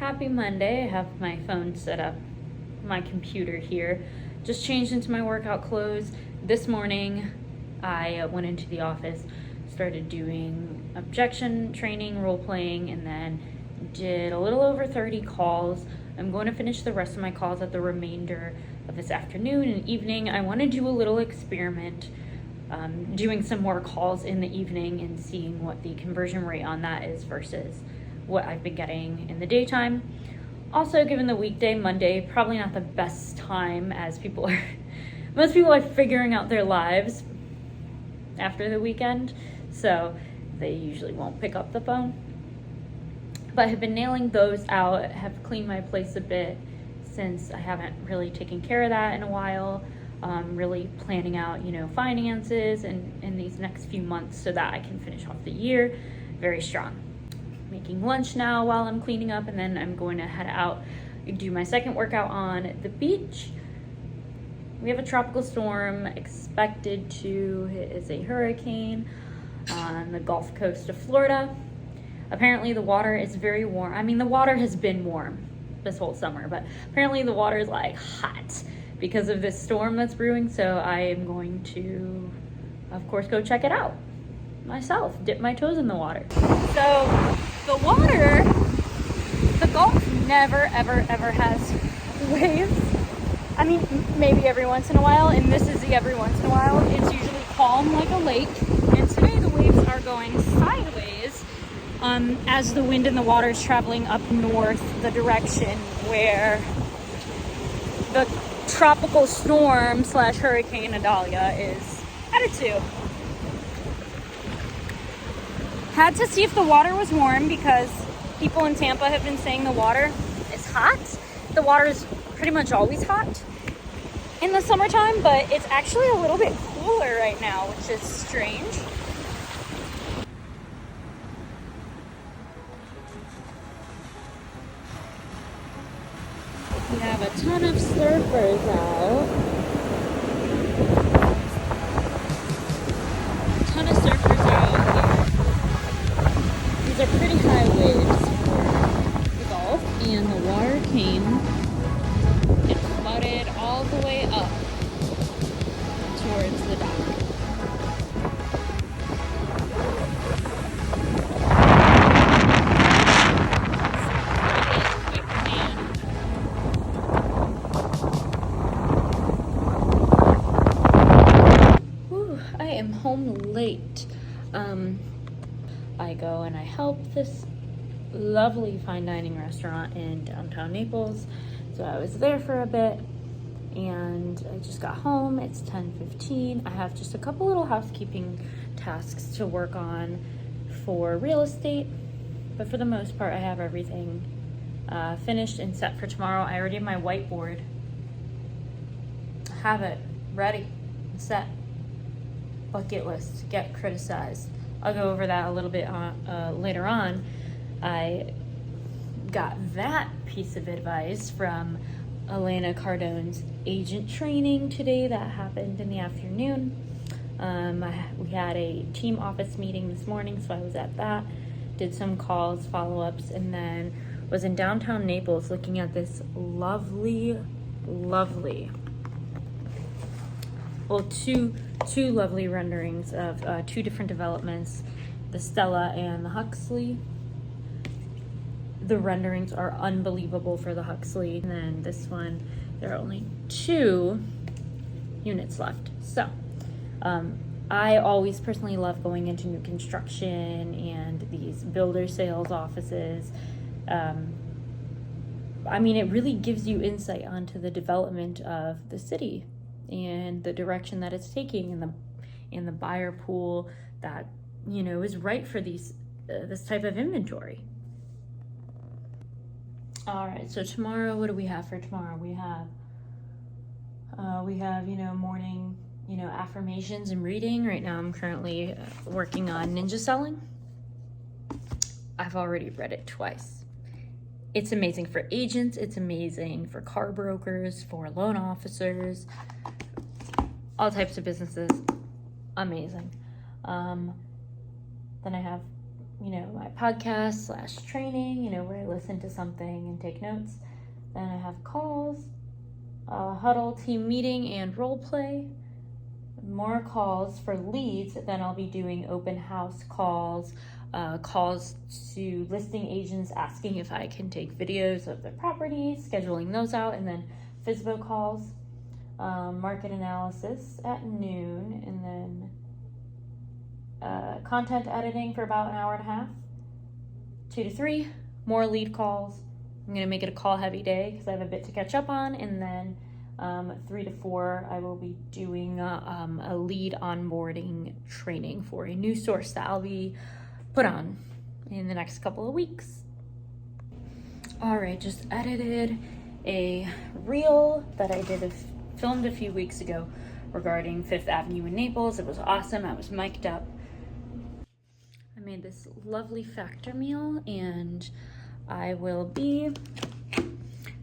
Happy Monday. I have my phone set up, my computer here. Just changed into my workout clothes. This morning, I went into the office, started doing objection training, role playing, and then did a little over 30 calls. I'm going to finish the rest of my calls at the remainder of this afternoon and evening. I want to do a little experiment, doing some more calls in the evening and seeing what the conversion rate on that is versus what I've been getting in the daytime. Also, given the weekday, Monday, probably not the best time, as most people are figuring out their lives after the weekend, so they usually won't pick up the phone. But I've been nailing those out, have cleaned my place a bit since I haven't really taken care of that in a while. Really planning out, finances and these next few months so that I can finish off the year very strong. Making lunch now while I'm cleaning up, and then I'm going to head out and do my second workout on the beach. We have a tropical storm expected to hit as a hurricane on the Gulf Coast of Florida. Apparently the water is very warm. I mean, the water has been warm this whole summer, but apparently the water is like hot because of this storm that's brewing. So I am going to, of course, go check it out myself, dip my toes in the water. So the water, the Gulf never, ever, ever has waves. I mean, maybe every once in a while, and this is the every once in a while. It's usually calm like a lake, and today the waves are going sideways as the wind and the water is traveling up north, the direction where the tropical storm / hurricane Idalia is headed to. Had to see if the water was warm because people in Tampa have been saying the water is hot. The water is pretty much always hot in the summertime, but it's actually a little bit cooler right now, which is strange. We have a ton of surfers out. They're pretty high waves for the Gulf, and the water came and flooded all the way up towards the dock. I am home late. I go and I help this lovely fine dining restaurant in downtown Naples. So I was there for a bit and I just got home. It's 10:15. I have just a couple little housekeeping tasks to work on for real estate, but for the most part I have everything finished and set for tomorrow. I already have my whiteboard. I have it ready and set. Bucket list, get criticized. I'll go over that a little bit later on. I got that piece of advice from Elena Cardone's agent training today that happened in the afternoon. We had a team office meeting this morning, so I was at that, did some calls, follow-ups, and then was in downtown Naples looking at this lovely, well, two lovely renderings of two different developments, the Stella and the Huxley. The renderings are unbelievable for the Huxley. And then this one, there are only 2 units left. So I always personally love going into new construction and these builder sales offices. I mean, it really gives you insight onto the development of the city and the direction that it's taking, and the buyer pool that is right for this type of inventory. All right, so tomorrow, what do we have for tomorrow? We have morning affirmations and reading. Right now I'm currently working on ninja selling. I've already read it twice. It's amazing for agents, it's amazing for car brokers, for loan officers, all types of businesses. Amazing. Then I have my podcast / training, where I listen to something and take notes. Then I have calls, huddle, team meeting, and role play. More calls for leads. Then I'll be doing open house calls, calls to listing agents asking if I can take videos of their properties, scheduling those out, and then FSBO calls, market analysis at noon, and then content editing for about an hour and a half, 2 to 3, more lead calls. I'm going to make it a call heavy day because I have a bit to catch up on, and then 3 to 4, I will be doing a lead onboarding training for a new source that I'll be put on in the next couple of weeks. All right, just edited a reel that I filmed a few weeks ago regarding 5th Avenue in Naples. It was awesome. I was mic'd up. I made this lovely factor meal, and I will be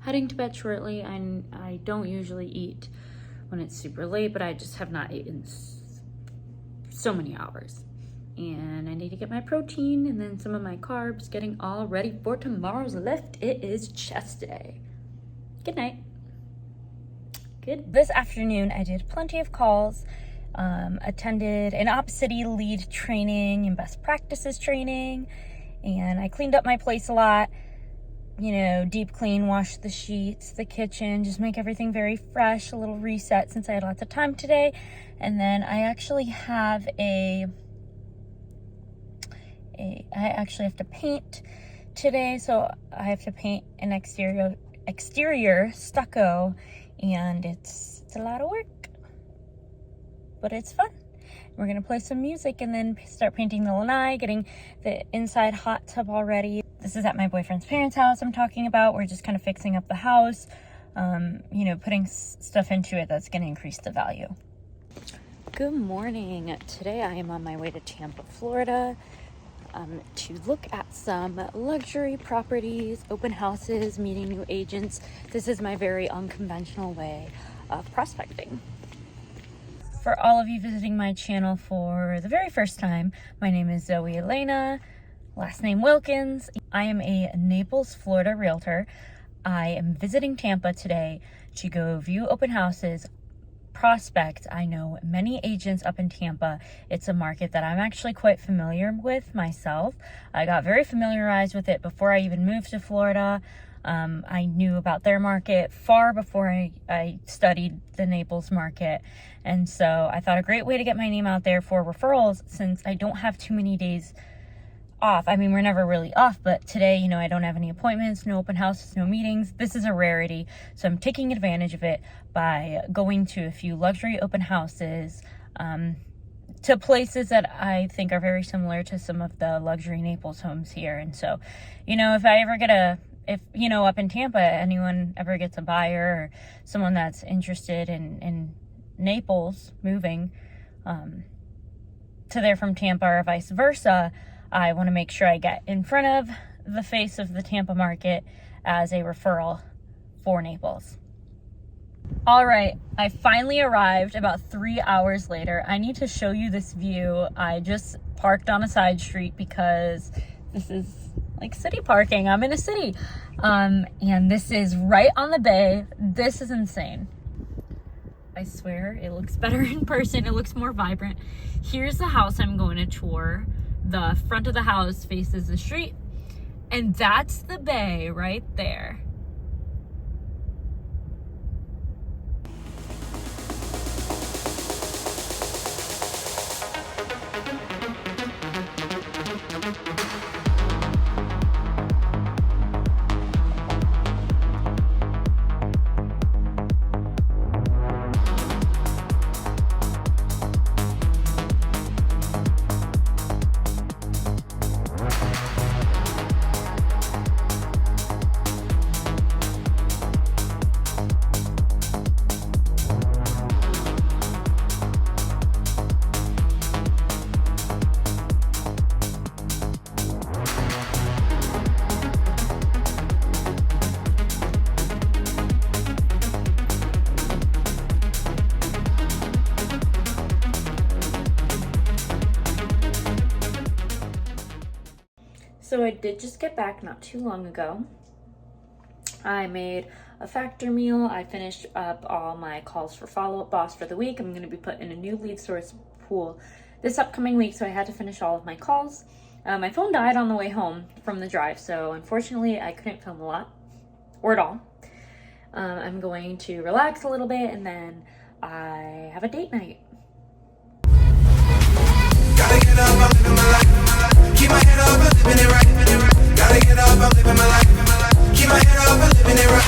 heading to bed shortly. I don't usually eat when it's super late, but I just have not eaten so many hours. And I need to get my protein and then some of my carbs, getting all ready for tomorrow's lift. It is chest day. Good night. Good. This afternoon, I did plenty of calls, attended an Op City lead training and best practices training, and I cleaned up my place a lot. Deep clean, wash the sheets, the kitchen, just make everything very fresh, a little reset since I had lots of time today. And then I actually have I actually have to paint today, so I have to paint an exterior stucco, and it's a lot of work, but it's fun. We're gonna play some music and then start painting the lanai, getting the inside hot tub all ready. This is at my boyfriend's parents' house I'm talking about. We're just kind of fixing up the house, putting stuff into it that's gonna increase the value. Good morning. Today I am on my way to Tampa, Florida, to look at some luxury properties, open houses, meeting new agents. This is my very unconventional way of prospecting. For all of you visiting my channel for the very first time, my name is Zoe Elena, last name Wilkins. I am a Naples, Florida realtor. I am visiting Tampa today to go view open houses, prospect. I know many agents up in Tampa. It's a market that I'm actually quite familiar with myself. I got very familiarized with it before I even moved to Florida. I knew about their market far before I studied the Naples market. And so I thought a great way to get my name out there for referrals, since I don't have too many days off. I mean, we're never really off, but today, I don't have any appointments, no open houses, no meetings. This is a rarity. So I'm taking advantage of it by going to a few luxury open houses, to places that I think are very similar to some of the luxury Naples homes here. And so, if I ever get up in Tampa, anyone ever gets a buyer or someone that's interested in Naples moving to there from Tampa or vice versa, I want to make sure I get in front of the face of the Tampa market as a referral for Naples. All right, I finally arrived about 3 hours later. I need to show you this view. I just parked on a side street because this is like city parking. I'm in a city. And this is right on the bay. This is insane. I swear it looks better in person. It looks more vibrant. Here's the house I'm going to tour. The front of the house faces the street, and that's the bay right there. So I did just get back not too long ago. I made a factor meal. I finished up all my calls for follow-up boss for the week. I'm going to be put in a new lead source pool this upcoming week, so I had to finish all of my calls. My phone died on the way home from the drive, so unfortunately I couldn't film a lot, or at all. I'm going to relax a little bit, and then I have a date night. Gotta get up, I'm living my life. Keep my head up, I'm living it right. Gotta get up, I'm living my life. Keep my head up, I'm living it right.